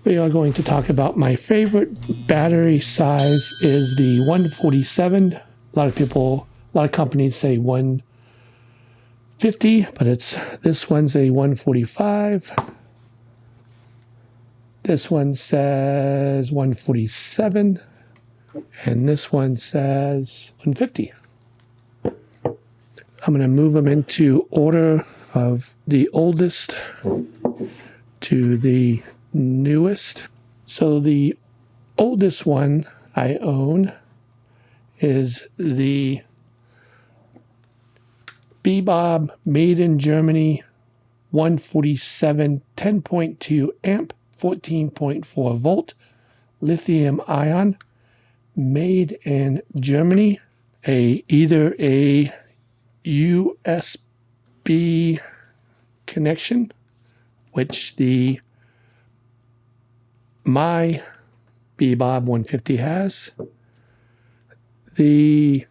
We are going to talk about my favorite battery size is the 147. A lot of companies say 150, but this one's a 145. This one says 147, and this one says 150. I'm going to move them into order of the oldest to the newest. So the oldest one I own is the BeBob made in Germany 147 10.2 amp 14.4 volt lithium ion, made in Germany. Either a USB connection, which my BeBob 150 has. The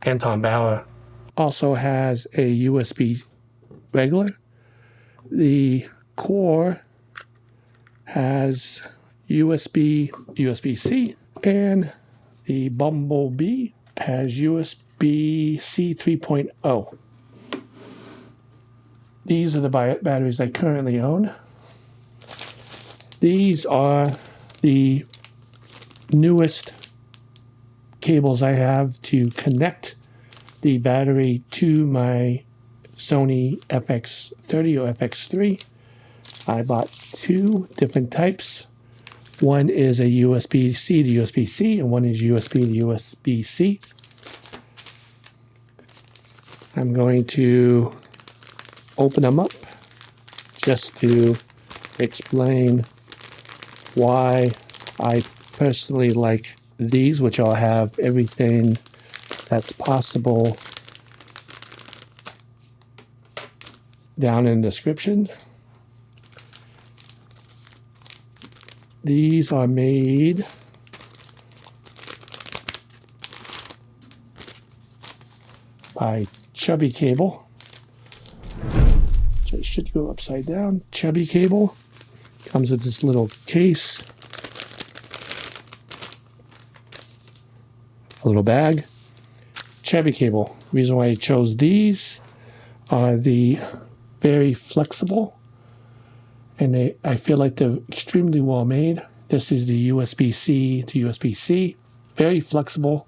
Anton Bauer also has a USB regular. The Core has USB-C, and the Bumblebee has USB-C 3.0. These are the batteries I currently own. These are the newest cables I have to connect the battery to my Sony FX30 or FX3. I bought two different types. One is a USB-C to USB-C, and one is USB to USB-C. I'm going to open them up just to explain why I personally like these, which I'll have everything that's possible down in the description. These are made by Chubby Cable. So it should go upside down. Chubby Cable comes with this little case, a little bag. Chubby Cable. The reason why I chose these are the very flexible, and I feel like they're extremely well made. This is the USB-C to USB-C, very flexible,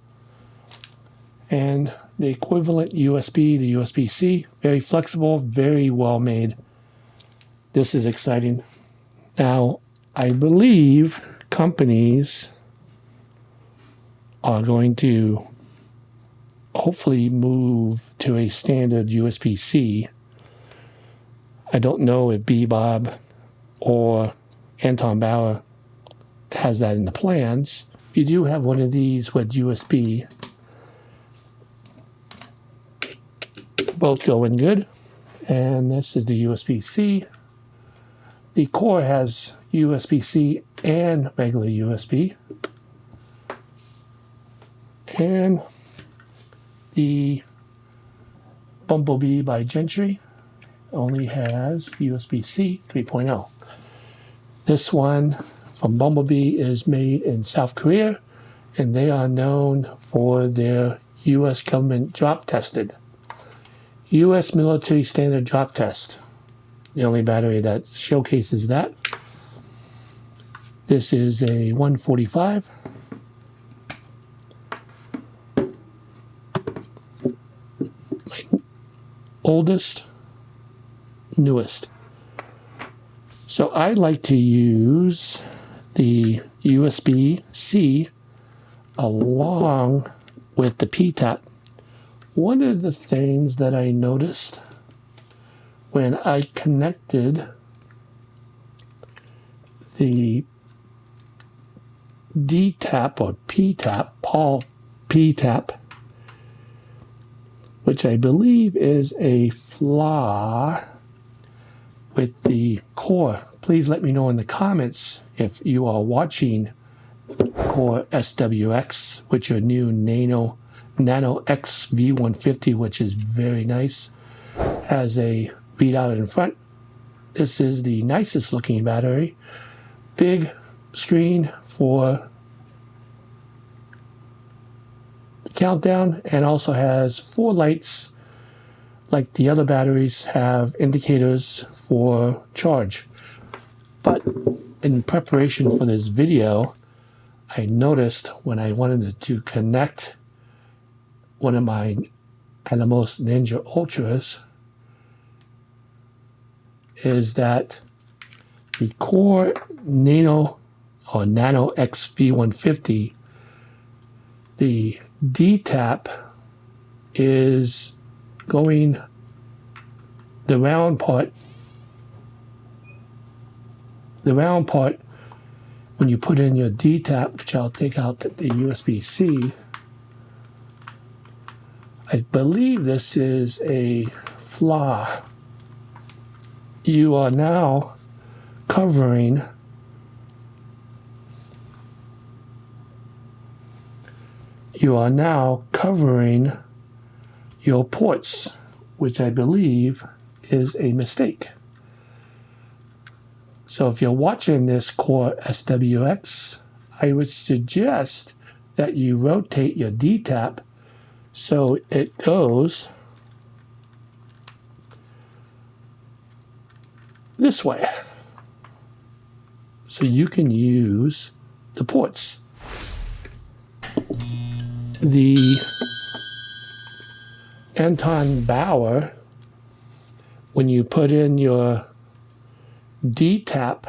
and the equivalent USB to USB-C, very flexible, very well made. This is exciting. Now, I believe companies are going to hopefully move to a standard USB-C. I don't know if BeBob or Anton Bauer has that in the plans. If you do have one of these with USB, both go in good. And this is the USB-C. The Core has USB-C and regular USB. And the Bumblebee by GENTREE only has USB-C 3.0. This one from Bumblebee is made in South Korea, and they are known for their U.S. government drop tested. U.S. military standard drop test. The only battery that showcases that. This is a 145. My oldest, newest. So I like to use the USB-C along with the DTAP. One of the things that I noticed when I connected the DTAP or PTAP, which I believe is a flaw with the Core. Please let me know in the comments if you are watching CoreSWX, which are new NANO X V150, which is very nice. Has a readout in front, this is the nicest looking battery. Big screen for countdown, and also has 4 lights like the other batteries have indicators for charge. But in preparation for this video, I noticed when I wanted to connect one of my Atomos Ninja Ultras is that the Core Nano or Nano X V150, the DTAP is going the round part when you put in your DTAP, which I'll take out the USB-C. I believe this is a flaw. You are now covering your ports, which I believe is a mistake. So if you're watching this CoreSWX, I would suggest that you rotate your DTAP so it goes this way, so you can use the ports. The Anton Bauer, when you put in your DTAP,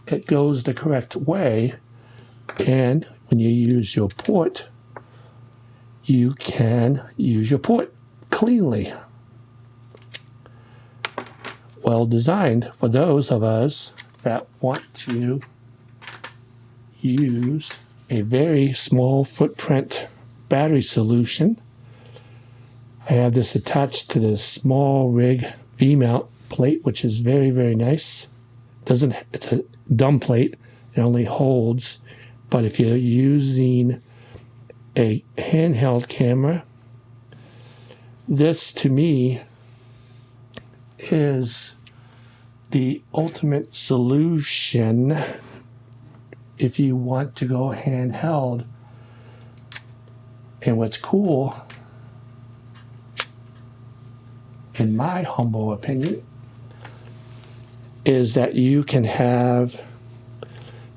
it goes the correct way, and when you use your port, you can use your port cleanly. Well designed for those of us that want to use a very small footprint battery solution. I have this attached to the small rig V-mount plate, which is very, very nice. It's a dumb plate. It only holds, but if you're using a handheld camera, this to me is the ultimate solution if you want to go handheld. And what's cool, in my humble opinion, is that you can have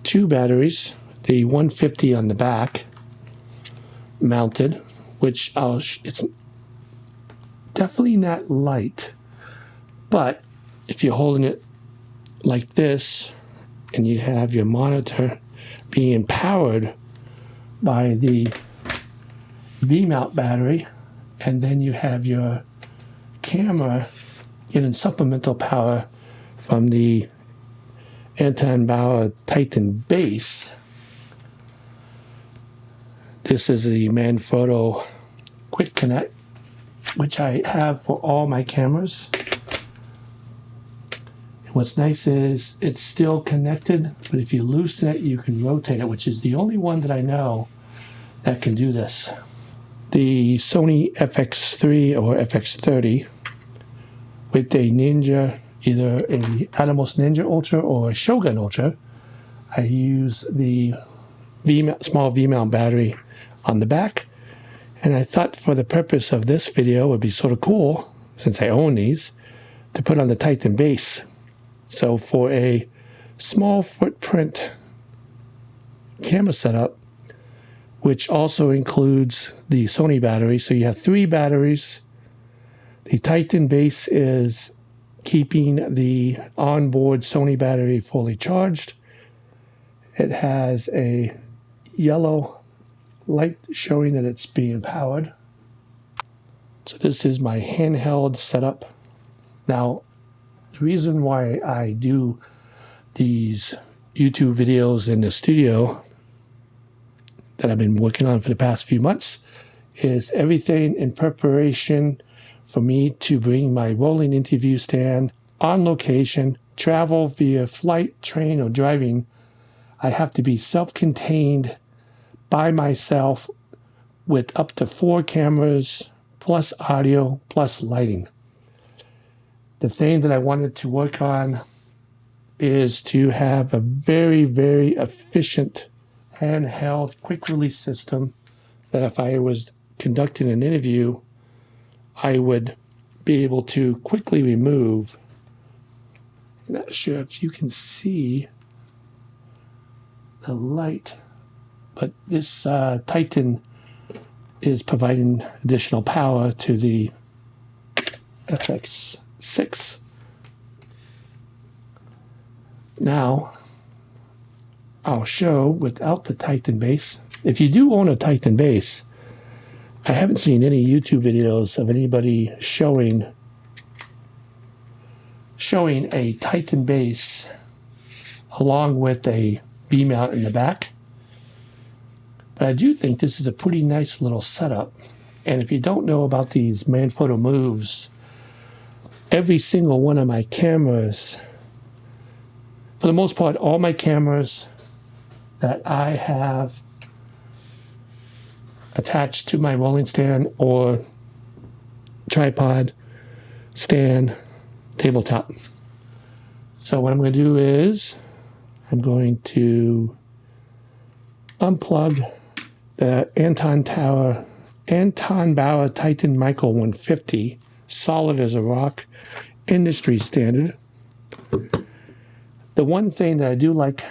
2 batteries, the 150 on the back mounted, which it's definitely not light, but if you're holding it like this and you have your monitor being powered by the V-mount battery, and then you have your camera getting supplemental power from the Anton Bauer Titon Base. This is the Manfrotto Quick Connect, which I have for all my cameras. And what's nice is it's still connected, but if you loosen it, you can rotate it, which is the only one that I know that can do this. The Sony FX3 or FX30 with a Ninja, either a Atomos Ninja Ultra or a Shogun Ultra. I use the small V-mount battery on the back, and I thought for the purpose of this video it would be sort of cool, since I own these, to put on the Titon Base. So for a small footprint camera setup, which also includes the Sony battery, so you have 3 batteries. The Titon Base is keeping the onboard Sony battery fully charged. It has a yellow light showing that it's being powered. So this is my handheld setup. Now, the reason why I do these YouTube videos in the studio that I've been working on for the past few months is everything in preparation for me to bring my rolling interview stand on location, travel via flight, train, or driving. I have to be self-contained by myself with up to 4 cameras, plus audio, plus lighting. The thing that I wanted to work on is to have a very, very efficient handheld quick release system that if I was conducting an interview, I would be able to quickly remove. I'm not sure if you can see the light, but this Titan is providing additional power to the FX6. Now, I'll show without the Titan base. If you do own a Titan base, I haven't seen any YouTube videos of anybody showing a Titan base along with a V-mount in the back. But I do think this is a pretty nice little setup. And if you don't know about these Manfrotto moves, every single one of my cameras, for the most part, all my cameras that I have attached to my rolling stand or tripod, stand, tabletop. So what I'm going to do is I'm going to unplug the Anton Bauer Titan Micro 150, solid as a rock, industry standard. The one thing that I do like,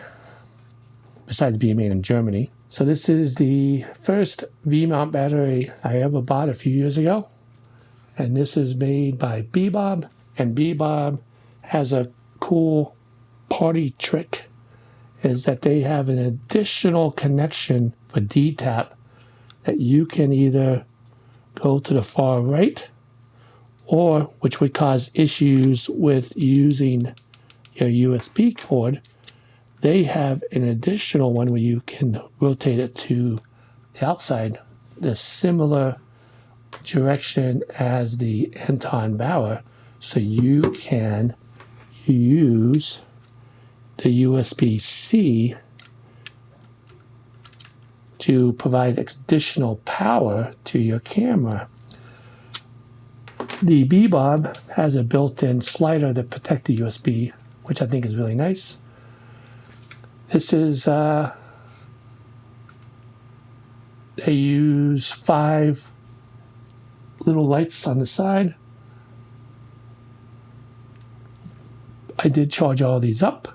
besides being made in Germany, so this is the first V-mount battery I ever bought a few years ago. And this is made by BeBob. And BeBob has a cool party trick, is that they have an additional connection for DTAP that you can either go to the far right, or which would cause issues with using your USB cord. They have an additional one where you can rotate it to the outside, the similar direction as the Anton Bauer, so you can use the USB-C to provide additional power to your camera. The BeBob has a built-in slider to protect the USB, which I think is really nice. This is, they use 5 little lights on the side. I did charge all these up.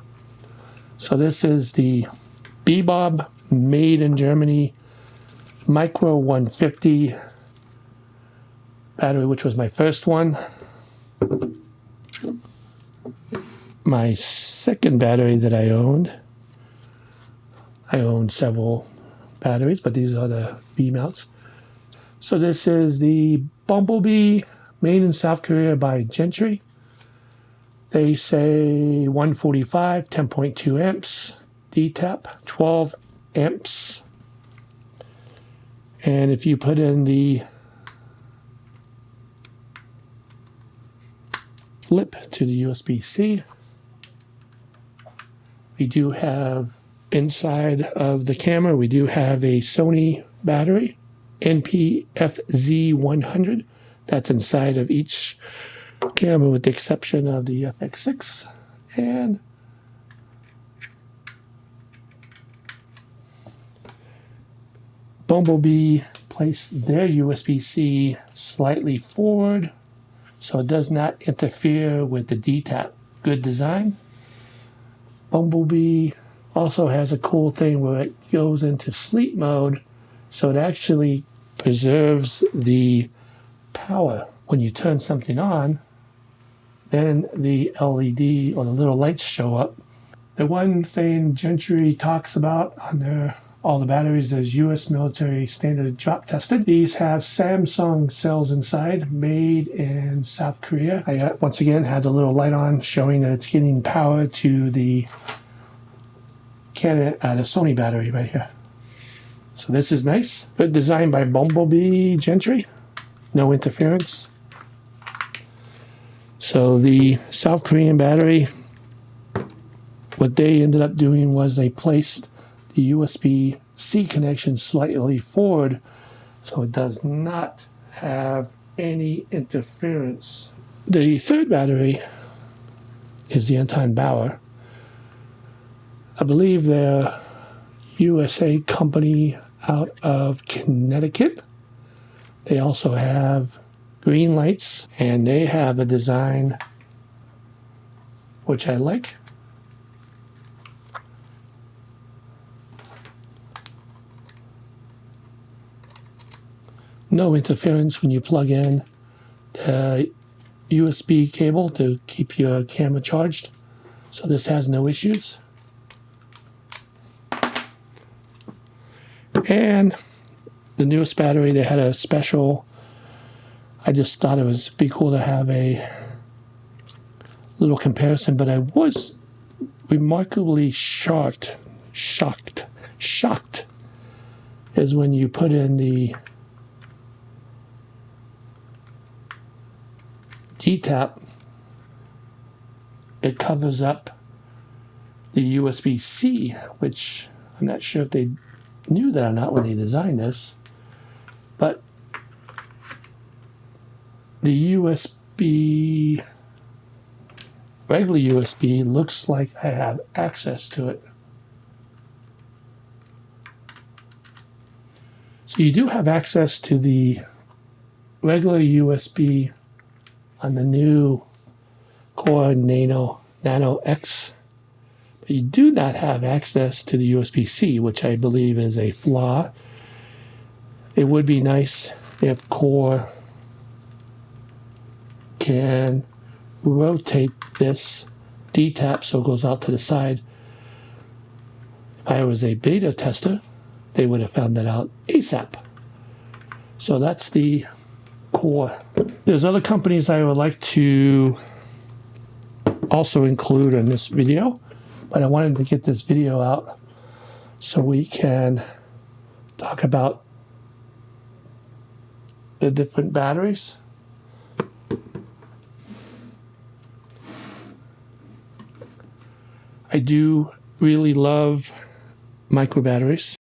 So this is the BeBob made in Germany Micro 150 battery, which was my first one. My second battery that I owned several batteries, but these are the V-mounts. So this is the BumbleBee, made in South Korea by GENTREE. They say 145, 10.2 amps, DTAP, 12 amps. And if you put in the flip to the USB-C, we do have inside of the camera, we do have a Sony battery, NPFZ100. That's inside of each camera with the exception of the FX6. And BumbleBee placed their USB-C slightly forward so it does not interfere with the DTAP. Good design. BumbleBee also has a cool thing where it goes into sleep mode, so it actually preserves the power. When you turn something on, then the LED or the little lights show up. The one thing GENTREE talks about on all the batteries is U.S. military standard drop tested. These have Samsung cells inside, made in South Korea. I once again had the little light on showing that it's getting power to the Sony battery right here. So this is nice. Good design by BumbleBee GENTREE. No interference. So the South Korean battery, what they ended up doing was they placed the USB-C connection slightly forward so it does not have any interference The third battery is the Anton Bauer. I believe they're USA company out of Connecticut. They also have green lights, and they have a design which I like. No interference when you plug in the USB cable to keep your camera charged, so this has no issues. And the newest battery, they had a special. I just thought it was be cool to have a little comparison, but I was remarkably shocked is when you put in the DTAP, it covers up the USB-C, which I'm not sure if they knew that or not when they designed this, but the USB, regular USB, looks like I have access to it. So you do have access to the regular USB on the new NANO X, but you do not have access to the USB-C, which I believe is a flaw. It would be nice if Core can rotate this DTAP so it goes out to the side. If I was a beta tester, they would have found that out ASAP. So that's the Core. There's other companies I would like to also include in this video, but I wanted to get this video out so we can talk about the different batteries. I do really love micro batteries.